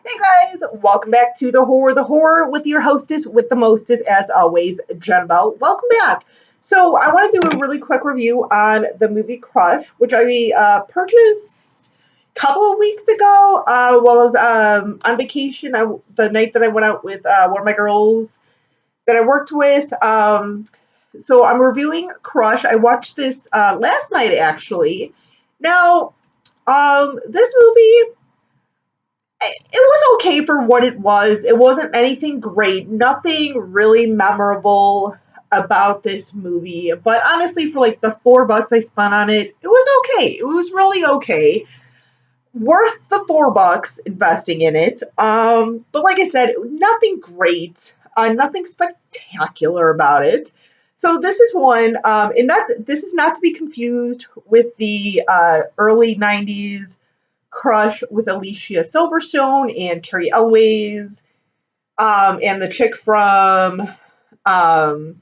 Hey guys, welcome back to the horror with your hostess with the mostest, as always, Jen Bell. Welcome back. So I want to do a really quick review on the movie Crush, which I purchased a couple of weeks ago while I was on vacation. The night that I went out with one of my girls that I worked with. So I'm reviewing Crush. I watched this last night actually. Now, this movie it was okay for what it was. It wasn't anything great, nothing really memorable about this movie. But honestly, for like the $4 I spent on it, it was okay. It was really okay. Worth the $4 investing in it. But like I said, nothing great, nothing spectacular about it. So this is one, and not this is not to be confused with the early '90s Crush with Alicia Silverstone and Carrie Elways, and the chick from um,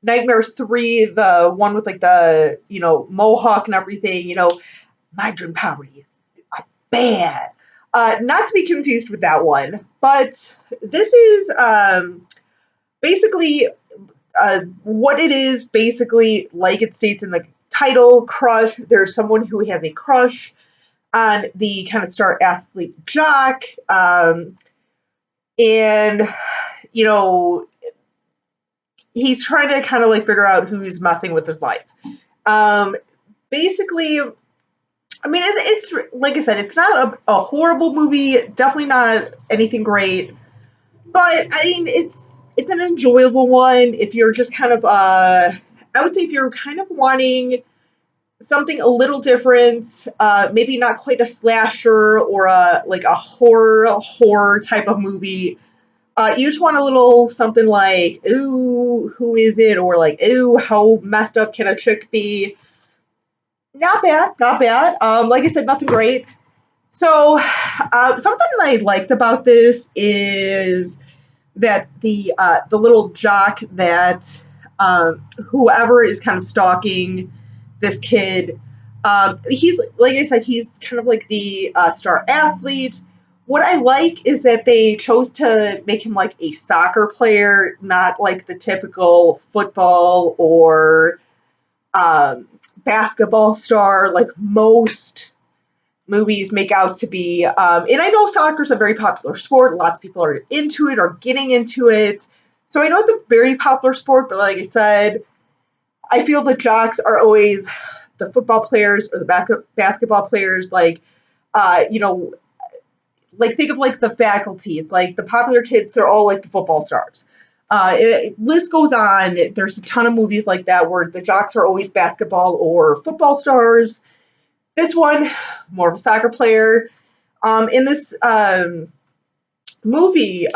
Nightmare 3, the one with like the, mohawk and everything, my dream power is bad. Not to be confused with that one, but this is basically what it is, basically, like it states in the title, Crush. There's someone who has a crush on the kind of star athlete jock. And, you know, he's trying to kind of like figure out who's messing with his life. Um, Basically, I mean, it's like I said, it's not a horrible movie, definitely not anything great, but I mean, it's an enjoyable one if you're just kind of, I would say if you're kind of wanting something a little different, maybe not quite a slasher or a like a horror type of movie. You just want a little something like, ooh, who is it? Or like, ooh, how messed up can a chick be? Not bad, not bad. Like I said, nothing great. So, something that I liked about this is that the little jock that whoever is kind of stalking this kid, he's like I said, he's kind of like the star athlete. What I like is that they chose to make him like a soccer player, not like the typical football or um, basketball star like most movies make out to be. And I know soccer's a very popular sport. Lots of people are into it or getting into it. So I know it's a very popular sport, but like I said, I feel the jocks are always the football players or the basketball players. Like, you know, like think of like the faculty. It's like the popular kids, they're all like the football stars. List goes on. There's a ton of movies like that where the jocks are always basketball or football stars. This one, more of a soccer player. In this movie,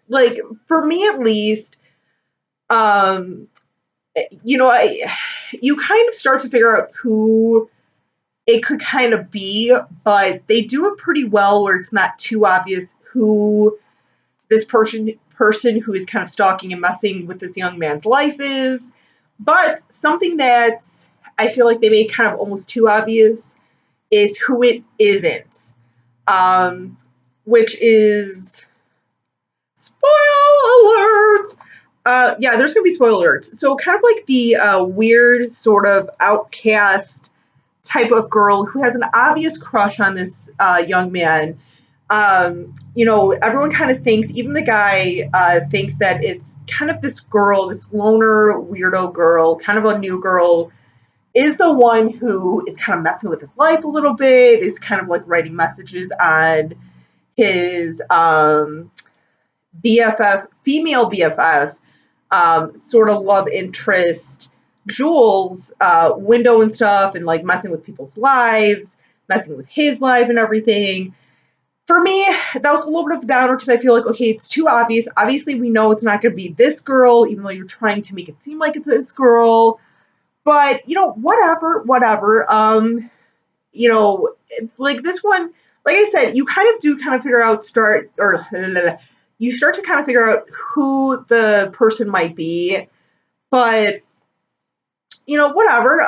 like for me at least, um, you kind of start to figure out who it could kind of be, but they do it pretty well where it's not too obvious who this person who is kind of stalking and messing with this young man's life is. But something that I feel like they make kind of almost too obvious is who it isn't, um, which is spoil alerts. Yeah, there's gonna be spoiler alerts. So kind of like the weird sort of outcast type of girl who has an obvious crush on this young man. Everyone kind of thinks, even the guy thinks that it's kind of this girl, this loner weirdo girl, kind of a new girl, is the one who is kind of messing with his life a little bit, is kind of like writing messages on his BFF, female BFF, sort of love interest, Jules, window and stuff, and like messing with people's lives, messing with his life and everything. For me, that was a little bit of a downer because I feel like, okay, it's too obvious. Obviously, we know it's not going to be this girl, even though you're trying to make it seem like it's this girl. But, whatever, whatever. Like this one, like I said, you kind of do kind of figure out, you start to kind of figure out who the person might be. But, whatever.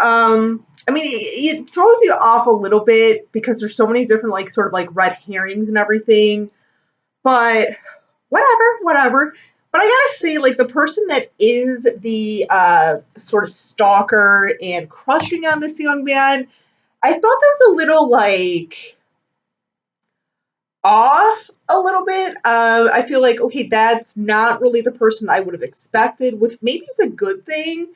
I mean, it throws you off a little bit because there's so many different, like, sort of like red herrings and everything. But whatever. But I gotta say, like, the person that is the sort of stalker and crushing on this young man, I felt it was a little, like, off a little bit. I feel like, okay, that's not really the person I would have expected, which maybe is a good thing.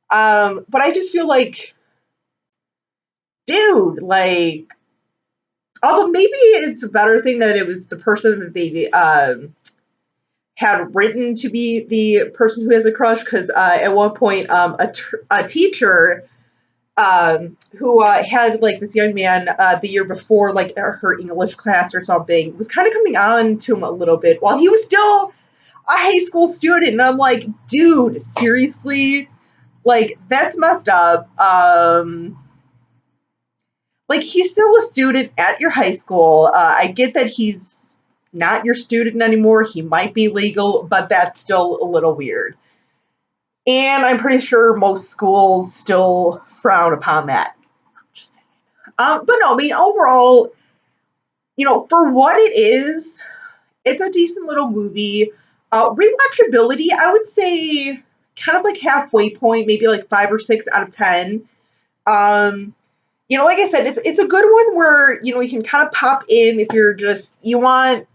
But I just feel like, dude, like, although maybe it's a better thing that it was the person that they had written to be the person who has a crush, because at one point, a teacher who had like this young man the year before, like her English class or something, was kind of coming on to him a little bit while he was still a high school student, and I'm like, dude, seriously, like that's messed up. Like he's still a student at your high school. I get that he's not your student anymore. He might be legal, but that's still a little weird. And I'm pretty sure most schools still frown upon that. Just saying. But no, I mean, overall, for what it is, it's a decent little movie. Rewatchability, I would say kind of like halfway point, maybe like 5 or 6 out of 10. Like I said, it's a good one where, you can kind of pop in if you want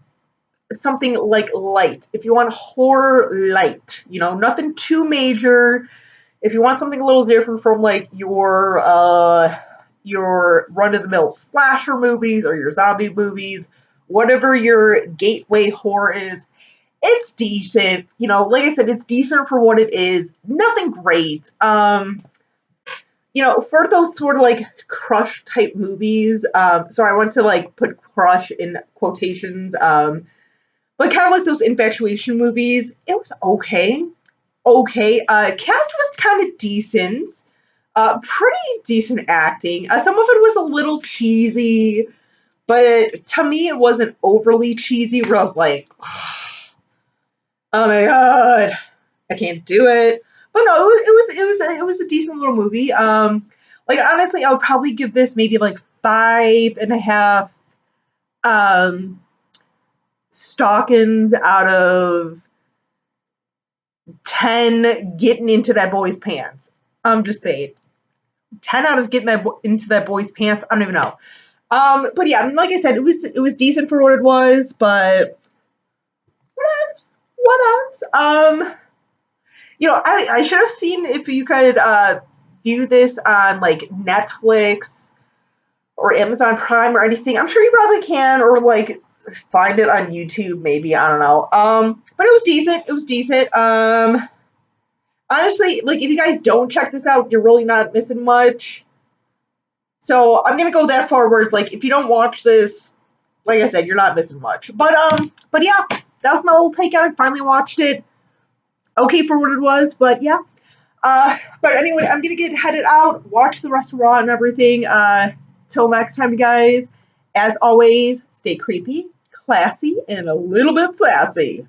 something like light. If you want horror light, nothing too major. If you want something a little different from like your run of the mill slasher movies or your zombie movies, whatever your gateway horror is, it's decent. Like I said, it's decent for what it is. Nothing great. For those sort of like crush type movies, so I want to like put crush in quotations, but kind of like those infatuation movies, it was okay. Okay. Cast was kind of decent. Pretty decent acting. Some of it was a little cheesy, but to me it wasn't overly cheesy where I was like, oh my god, I can't do it. But no, it was a decent little movie. Like honestly, I would probably give this maybe like 5.5 stockings out of 10 getting into that boy's pants. I'm just saying, 10 out of getting into that boy's pants. I don't even know. But yeah, I mean, like I said, it was decent for what it was, but what else? I should have seen if you could view this on like Netflix or Amazon Prime or anything. I'm sure you probably can, or like find it on YouTube, maybe. I don't know. But it was decent. It was decent. Honestly, like if you guys don't check this out, you're really not missing much. So I'm gonna go that far where it's like if you don't watch this, like I said, you're not missing much. But yeah, that was my little take on it. Finally watched it. Okay for what it was, but yeah. But anyway, I'm gonna get headed out, watch the rest of Raw and everything. Till next time, you guys. As always, stay creepy, classy, and a little bit sassy.